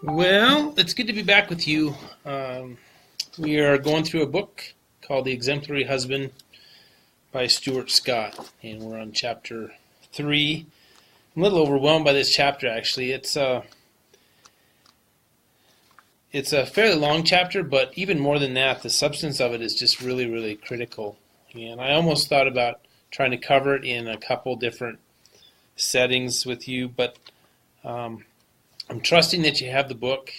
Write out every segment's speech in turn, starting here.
Well, it's good to be back with you. We are going through a book called The Exemplary Husband by Stuart Scott, and we're on chapter 3. I'm a little overwhelmed by this chapter, actually. It's a fairly long chapter, but even more than that, the substance of it is just really, really critical. And I almost thought about trying to cover it in a couple different settings with you, but I'm trusting that you have the book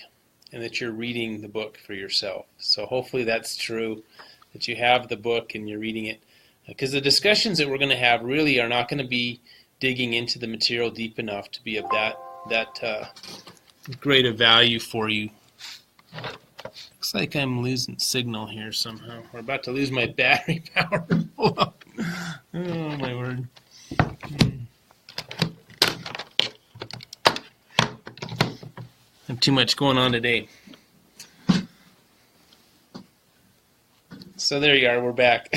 and that you're reading the book for yourself. So hopefully that's true, that you have the book and you're reading it. Because the discussions that we're going to have really are not going to be digging into the material deep enough to be of that great a value for you. Looks like I'm losing signal here somehow. We're about to lose my battery power. Oh my word. I have too much going on today. So there you are, we're back.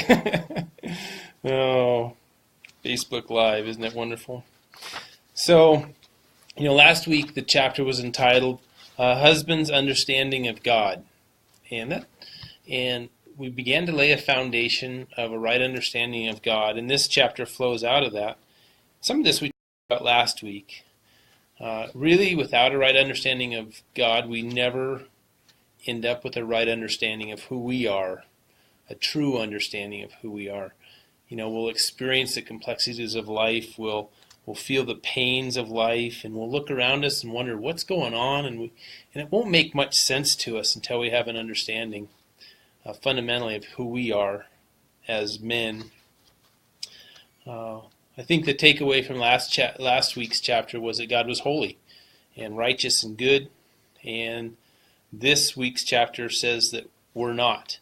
Oh, Facebook Live, isn't it wonderful? So, last week the chapter was entitled Husband's Understanding of God. And we began to lay a foundation of a right understanding of God, and this chapter flows out of that. Some of this we talked about last week. Really, without a right understanding of God, we never end up with a right understanding of who we are, a true understanding of who we are. We'll experience the complexities of life, we'll feel the pains of life, and we'll look around us and wonder what's going on, and it won't make much sense to us until we have an understanding fundamentally of who we are as men. I think the takeaway from last week's chapter was that God was holy and righteous and good, and this week's chapter says that we're not.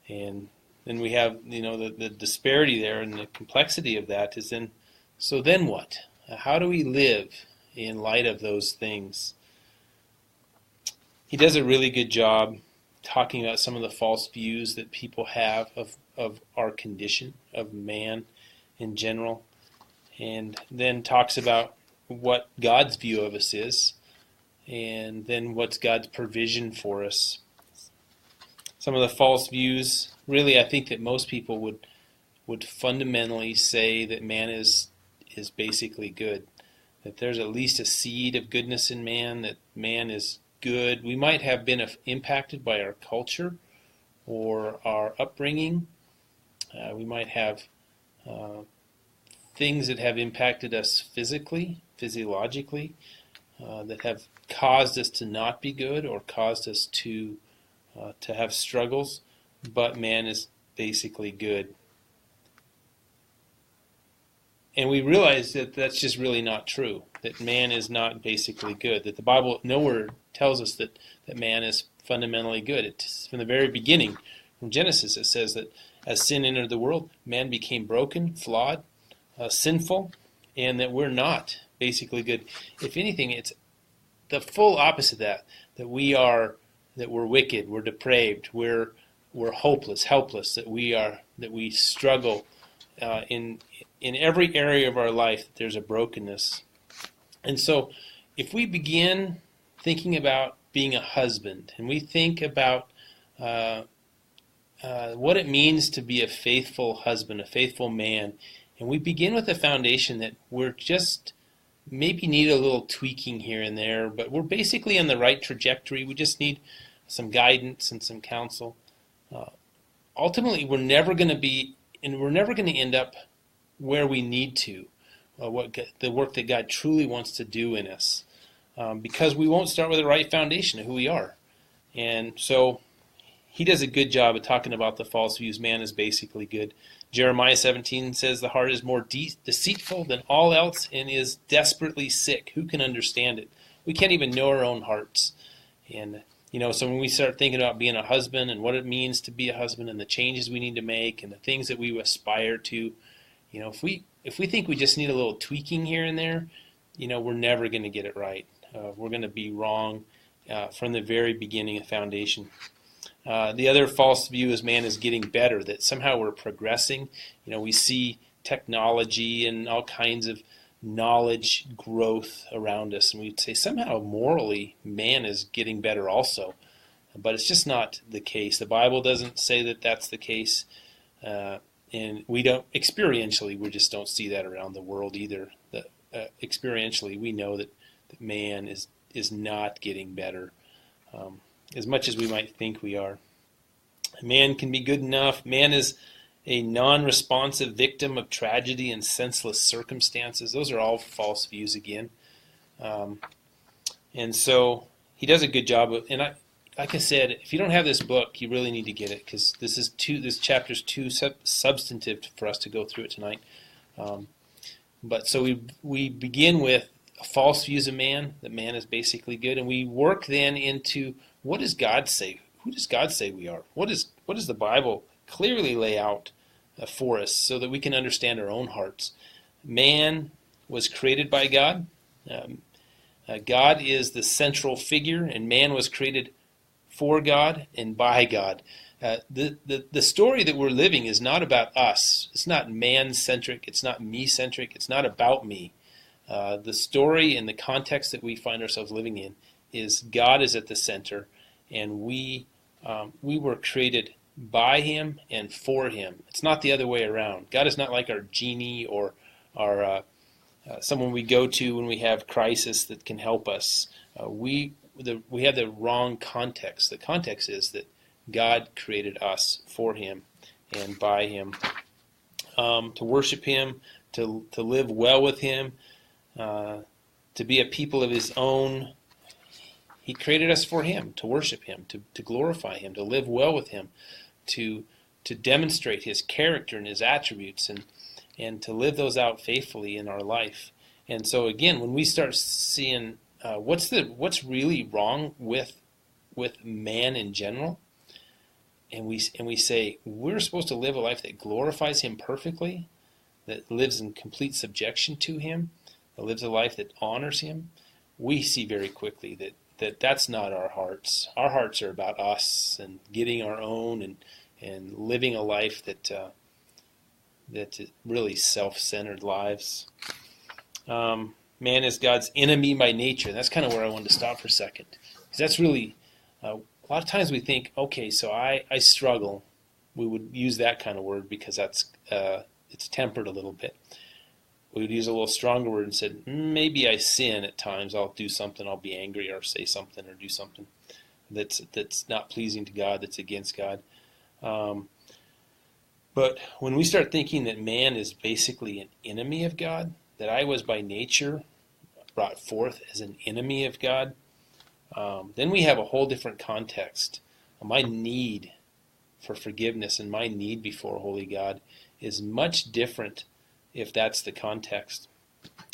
And then we have, the disparity there, and the complexity of that is then, so then what? How do we live in light of those things? He does a really good job talking about some of the false views that people have of our condition, of man in general, and then talks about what God's view of us is, and then what's God's provision for us. Some of the false views, really, I think that most people would fundamentally say that man is basically good, that there's at least a seed of goodness in man, that man is good. We might have been impacted by our culture or our upbringing. We might have things that have impacted us physiologically, that have caused us to not be good or caused us to have struggles, but man is basically good. And we realize that that's just really not true, that man is not basically good, that the Bible nowhere tells us that man is fundamentally good. It's from the very beginning, from Genesis, it says that as sin entered the world, man became broken, flawed, sinful, and that we're not basically good. If anything, it's the full opposite of that we're wicked, we're depraved, we're hopeless, helpless, that we struggle in every area of our life. There's a brokenness. And so if we begin thinking about being a husband, and we think about what it means to be a faithful husband, a faithful man, and we begin with the foundation that we're just maybe need a little tweaking here and there, but we're basically on the right trajectory. We just need some guidance and some counsel. Ultimately, we're never going to end up where we need to, the work that God truly wants to do in us, because we won't start with the right foundation of who we are. And so he does a good job of talking about the false views. Man is basically good. Jeremiah 17 says the heart is more deceitful than all else and is desperately sick. Who can understand it? We can't even know our own hearts. And so when we start thinking about being a husband and what it means to be a husband and the changes we need to make and the things that we aspire to, if we think we just need a little tweaking here and there, we're never going to get it right. We're going to be wrong from the very beginning of foundation. The other false view is man is getting better, that somehow we're progressing. We see technology and all kinds of knowledge growth around us, and we'd say somehow morally man is getting better also. But it's just not the case. The Bible doesn't say that that's the case. And we don't, experientially, we just don't see that around the world either. Experientially, we know that man is not getting better, as much as we might think we are. Man can be good enough. Man is a non-responsive victim of tragedy and senseless circumstances. Those are all false views again. And so he does a good job of, and like I said, if you don't have this book, you really need to get it, because this chapter's too substantive for us to go through it tonight. But so we begin with false views of man, that man is basically good, and we work then into, what does God say? Who does God say we are? What does the Bible clearly lay out for us so that we can understand our own hearts? Man was created by God. God is the central figure, and man was created for God and by God. The story that we're living is not about us. It's not man-centric. It's not me-centric. It's not about me. The story and the context that we find ourselves living in is God is at the center, and we were created by him and for him. It's not the other way around. God is not like our genie or our someone we go to when we have crisis that can help us. We have the wrong context. The context is that God created us for him and by him, to worship him, to live well with him, to be a people of his own. He created us for him, to worship him, to glorify him, to live well with him, to demonstrate his character and his attributes, and to live those out faithfully in our life. And so again, when we start seeing what's really wrong with man in general, and we say we're supposed to live a life that glorifies him perfectly, that lives in complete subjection to him, that lives a life that honors him, we see very quickly that's not our hearts. Our hearts are about us and getting our own and living a life that really self-centered lives. Man is God's enemy by nature. That's kind of where I wanted to stop for a second, because that's really a lot of times we think, okay, so I struggle. We would use that kind of word because that's it's tempered a little bit. We would use a little stronger word and said, maybe I sin at times. I'll do something. I'll be angry or say something or do something that's not pleasing to God, that's against God. But when we start thinking that man is basically an enemy of God, that I was by nature brought forth as an enemy of God, then we have a whole different context. My need for forgiveness and my need before holy God is much different if that's the context.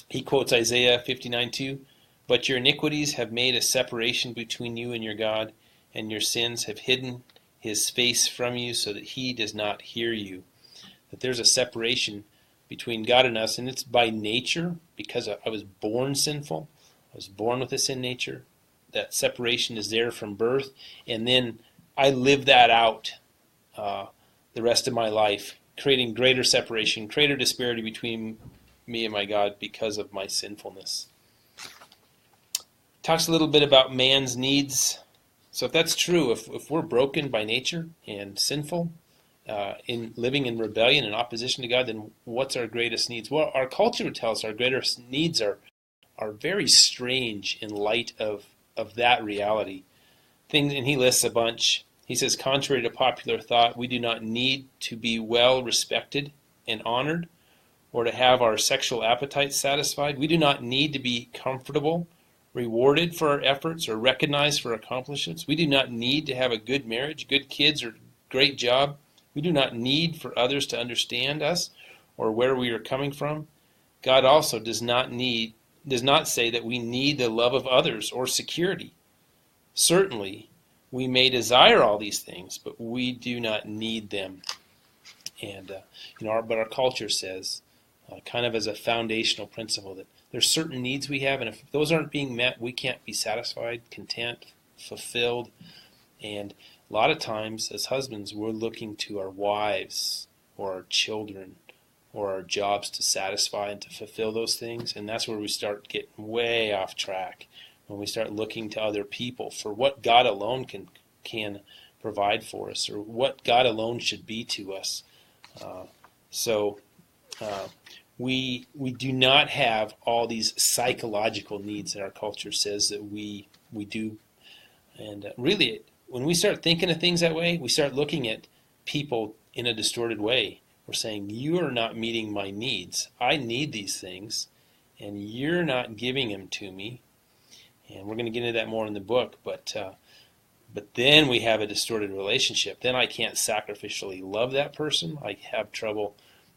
He quotes Isaiah 59:2, "But your iniquities have made a separation between you and your God, and your sins have hidden his face from you so that he does not hear you." That there's a separation between God and us, and it's by nature, because I was born sinful. I was born with a sin nature. That separation is there from birth, and then I live that out the rest of my life, creating greater separation, greater disparity between me and my God because of my sinfulness. Talks a little bit about man's needs. So if that's true, if we're broken by nature and sinful, in living in rebellion and opposition to God, then what's our greatest needs? Well, our culture would tell us our greatest needs are very strange in light of that reality. And he lists a bunch. He says, contrary to popular thought, we do not need to be well respected and honored, or to have our sexual appetites satisfied. We do not need to be comfortable, rewarded for our efforts, or recognized for our accomplishments. We do not need to have a good marriage, good kids, or great job. We do not need for others to understand us or where we are coming from. God also does not say that we need the love of others or security. Certainly, we may desire all these things, but we do not need them. And but our culture says, kind of as a foundational principle, that there's certain needs we have, and if those aren't being met, we can't be satisfied, content, fulfilled. And a lot of times, as husbands, we're looking to our wives or our children or our jobs to satisfy and to fulfill those things. And that's where we start getting way off track, when we start looking to other people for what God alone can provide for us, or what God alone should be to us. We do not have all these psychological needs that our culture says that we do. And really, when we start thinking of things that way, we start looking at people in a distorted way. We're saying, you are not meeting my needs. I need these things, and you're not giving them to me. And we're going to get into that more in the book, but then we have a distorted relationship. Then I can't sacrificially love that person. I have trouble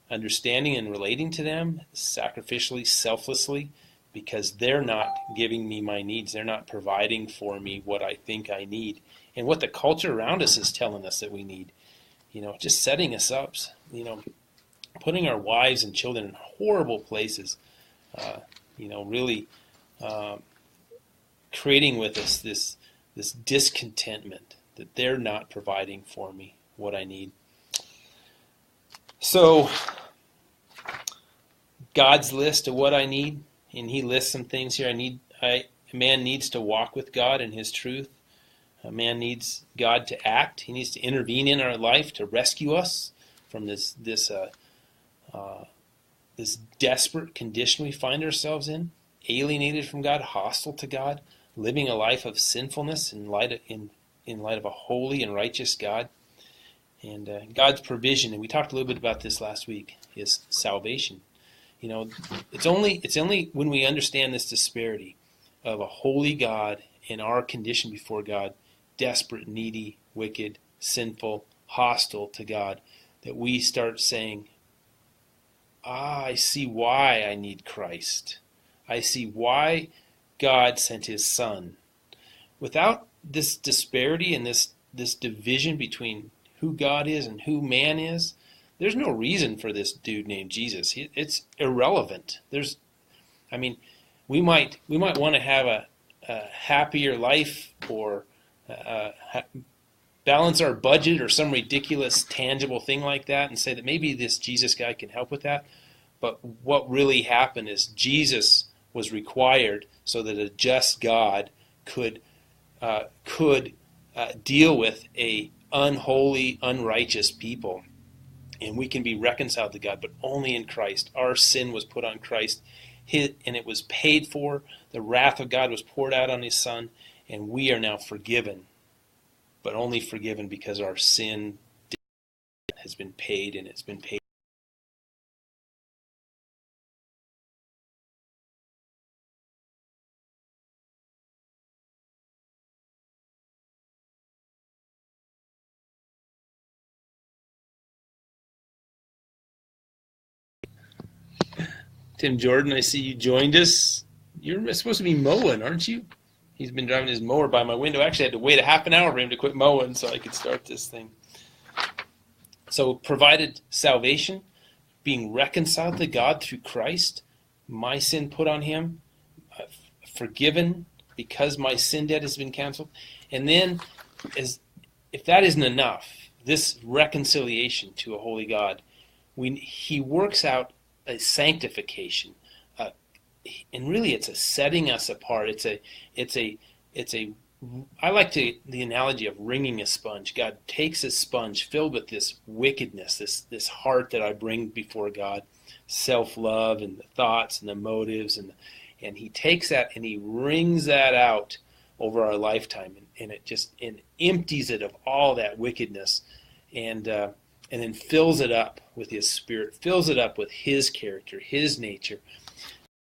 understanding and relating to them sacrificially, selflessly, because they're not giving me my needs. They're not providing for me what I think I need and what the culture around us is telling us that we need. Just setting us up, putting our wives and children in horrible places, really creating with us this discontentment that they're not providing for me what I need. So God's list of what I need, and he lists some things here. A man needs to walk with God in his truth. A man needs God to act. He needs to intervene in our life to rescue us from this desperate condition we find ourselves in, alienated from God, hostile to God, living a life of sinfulness in light of a holy and righteous God. And God's provision, and we talked a little bit about this last week, is salvation. It's only when we understand this disparity of a holy God and our condition before God, desperate, needy, wicked, sinful, hostile to God, that we start saying, I see why I need Christ. I see why God sent his Son. Without this disparity and this division between who God is and who man is, there's no reason for this dude named Jesus. It's irrelevant. We might want to have a happier life, or balance our budget, or some ridiculous tangible thing like that, and say that maybe this Jesus guy can help with that. But what really happened is Jesus was required so that a just God could deal with a unholy, unrighteous people. And we can be reconciled to God, but only in Christ. Our sin was put on Christ, and it was paid for. The wrath of God was poured out on his Son, and we are now forgiven, but only forgiven because our sin has been paid, and it's been paid. Tim Jordan, I see you joined us. You're supposed to be mowing, aren't you? He's been driving his mower by my window. Actually, I had to wait a half an hour for him to quit mowing so I could start this thing. So, provided salvation, being reconciled to God through Christ, my sin put on him, forgiven because my sin debt has been canceled. And then, if that isn't enough, this reconciliation to a holy God, he works out a sanctification, and really it's a setting us apart. I like the analogy of wringing a sponge. God takes a sponge filled with this wickedness, this heart that I bring before God, self-love and the thoughts and the motives, and he takes that and he wrings that out over our lifetime, and it empties it of all that wickedness, and then fills it up with his Spirit, fills it up with his character, his nature.